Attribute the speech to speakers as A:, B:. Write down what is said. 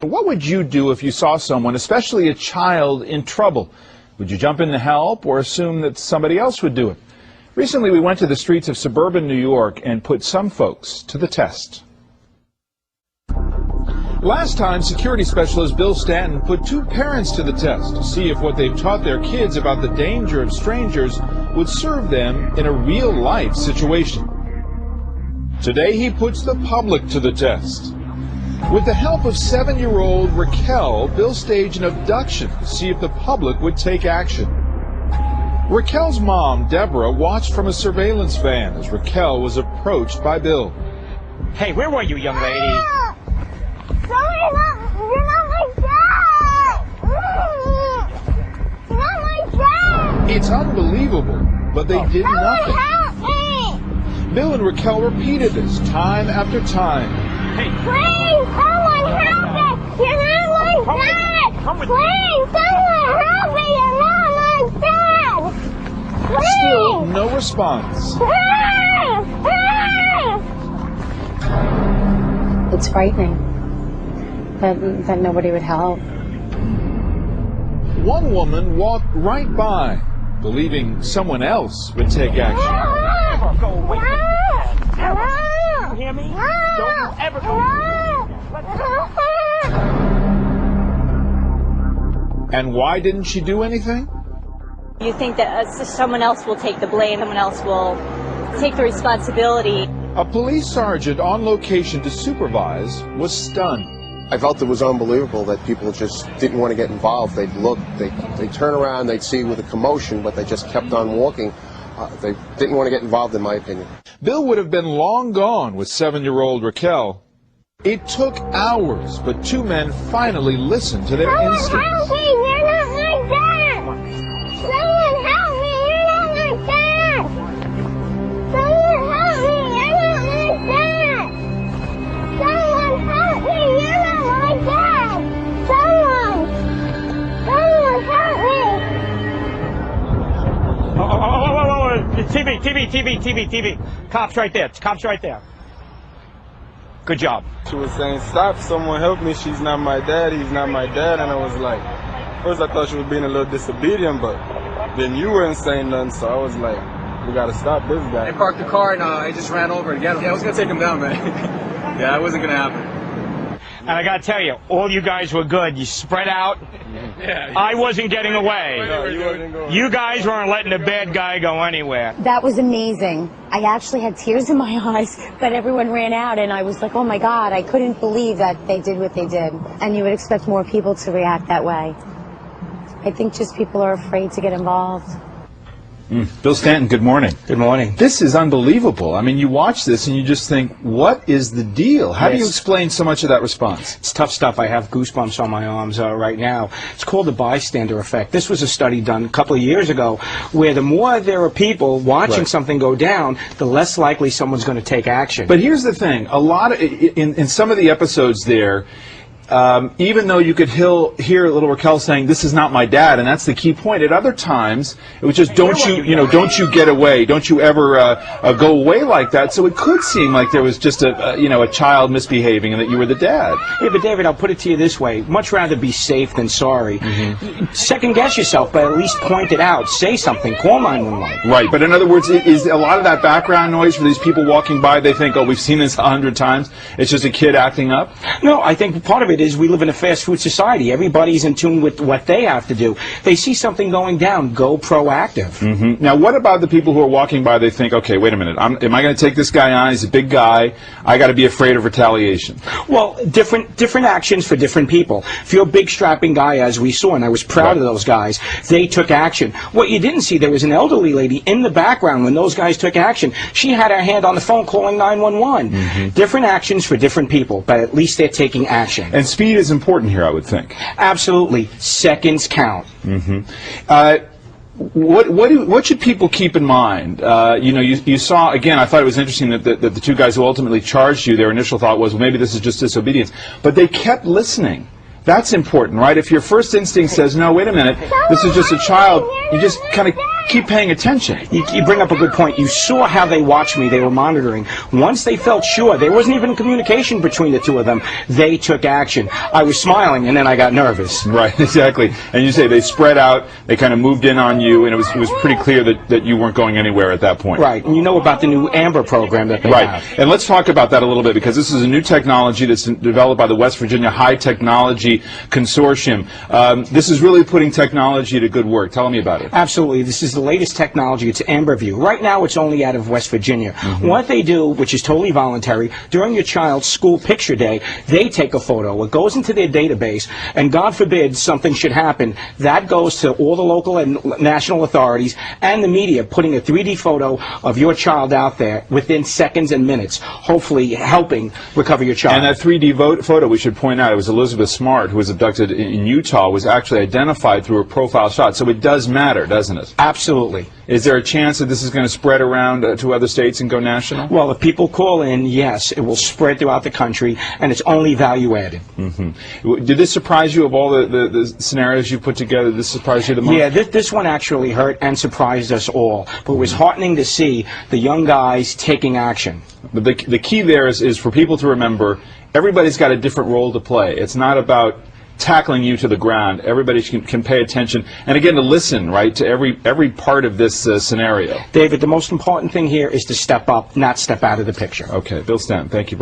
A: What would you do if you saw someone, especially a child, in trouble? Would you jump in to help or assume that somebody else would do it? Recently, we went to the streets of suburban New York and put some folks to the test. Last time, security specialist Bill Stanton put two parents to the test to see if what they've taught their kids about the danger of strangers would serve them in a real-life situation. Today, he puts the public to the test. With the help of 7-year-old Raquel, Bill staged an abduction to see if the public would take action. Raquel's mom, Deborah, watched from a surveillance van as Raquel was approached by Bill.
B: Hey, where were you, young lady?
C: You're not my dad! You're not my dad!
A: It's unbelievable, but they did nothing.
C: Help me!
A: Bill and Raquel repeated this time after time.
B: Hey,
C: Please, someone help me! You're not my dad!
B: Come with
C: Please, someone help me! You're not my dad! Please!
A: Still no response.
D: It's frightening that nobody would help.
A: One woman walked right by, believing someone else would take action.
B: never go away. Never. You hear me? Don't you ever go away.
A: And why didn't she do anything?
E: You think that someone else will take the blame, someone else will take the responsibility.
A: A police sergeant on location to supervise was stunned.
F: I felt it was unbelievable that people just didn't want to get involved. They'd look, they'd turn around, they'd see with a commotion, but they just kept on walking. They didn't want to get involved, in my opinion.
A: Bill would have been long gone with 7-year-old Raquel. It took hours, but two men finally listened to their instincts.
C: Help me! You're not my dad! Someone help me! You're not my dad! Someone help me! You're not my dad! Someone help me! You're not my dad! Someone help me!
B: Oh, TV. Cops right there. Cops right there. Good job.
G: She was saying, stop, someone help me, she's not my dad, he's not my dad. And I was like, first I thought she was being a little disobedient, but then you weren't saying nothing, so I was like, we gotta stop this guy.
H: I parked the car and I just ran over to get him. Yeah, I was gonna take him down, man. Yeah, it wasn't gonna happen.
B: And I gotta tell you, all you guys were good. You spread out.
H: Yeah.
B: I wasn't getting away.
G: No, you wasn't going.
B: You guys weren't letting the bad guy go anywhere.
D: That was amazing. I actually had tears in my eyes, but everyone ran out and I was like, oh my God, I couldn't believe that they did what they did. And you would expect more people to react that way. I think just people are afraid to get involved.
A: Bill Stanton, good morning.
B: Good morning.
A: This is unbelievable. I mean, you watch this and you just think, what is the deal? How do you explain so much of that response?
B: It's tough stuff. I have goosebumps on my arms right now. It's called the bystander effect. This was a study done a couple of years ago where the more there are people watching something go down, the less likely someone's going to take action.
A: But here's the thing. A lot of, in some of the episodes there, even though you could hear little Raquel saying, this is not my dad, and that's the key point, at other times, it was just, don't you get away, don't you ever go away like that, so it could seem like there was just a child misbehaving and that you were the dad.
B: Yeah, but David, I'll put it to you this way. Much rather be safe than sorry. Second guess yourself, but at least point it out. Say something. Call 911.
A: Right, but in other words, is a lot of that background noise for these people walking by, they think, oh, we've seen this 100 times, it's just a kid acting up?
B: No, I think part of it is we live in a fast food society. Everybody's in tune with what they have to do. They see something going down, go proactive.
A: Now, what about the people who are walking by, they think, okay, wait a minute, am I going to take this guy on? He's a big guy. I got to be afraid of retaliation.
B: Well, different actions for different people. If you're a big strapping guy, as we saw, and I was proud of those guys, they took action. What you didn't see, there was an elderly lady in the background when those guys took action. She had her hand on the phone calling 911. Different actions for different people, but at least they're taking action.
A: And speed is important here, I would think.
B: Absolutely. Seconds count.
A: What should people keep in mind? You saw, again, I thought it was interesting that the two guys who ultimately charged you, their initial thought was, well, maybe this is just disobedience. But they kept listening. That's important, right? If your first instinct says, no, wait a minute, this is just a child, you just kind of keep paying attention.
B: You bring up a good point. You saw how they watched me. They were monitoring. Once they felt sure, there wasn't even communication between the two of them, they took action. I was smiling, and then I got nervous.
A: Right, exactly. And you say they spread out, they kind of moved in on you, and it was pretty clear that you weren't going anywhere at that point.
B: Right, and you know about the new AMBER program that they have.
A: And let's talk about that a little bit, because this is a new technology that's developed by the West Virginia High Technology Consortium. This is really putting technology to good work. Tell me about it.
B: Absolutely. This is the latest technology. It's AMBER View. Right now, it's only out of West Virginia. What they do, which is totally voluntary, during your child's school picture day, they take a photo. It goes into their database, and God forbid something should happen. That goes to all the local and national authorities and the media, putting a 3D photo of your child out there within seconds and minutes, hopefully helping recover your child.
A: And that 3D photo, we should point out, it was Elizabeth Smart, who was abducted in Utah, was actually identified through a profile shot. So it does matter, doesn't it?
B: Absolutely.
A: Is there a chance that this is going to spread around to other states and go national?
B: Well, if people call in, yes, it will spread throughout the country, and it's only value added.
A: Did this surprise you of all the scenarios you put together? Did this surprise you the most?
B: Yeah, this one actually hurt and surprised us all. But it was heartening to see the young guys taking action.
A: But the key there is for people to remember, everybody's got a different role to play. It's not about tackling you to the ground. Everybody can pay attention, and again, to listen, right, to every part of this scenario.
B: David, the most important thing here is to step up, not step out of the picture.
A: Okay, Bill Stanton, thank you.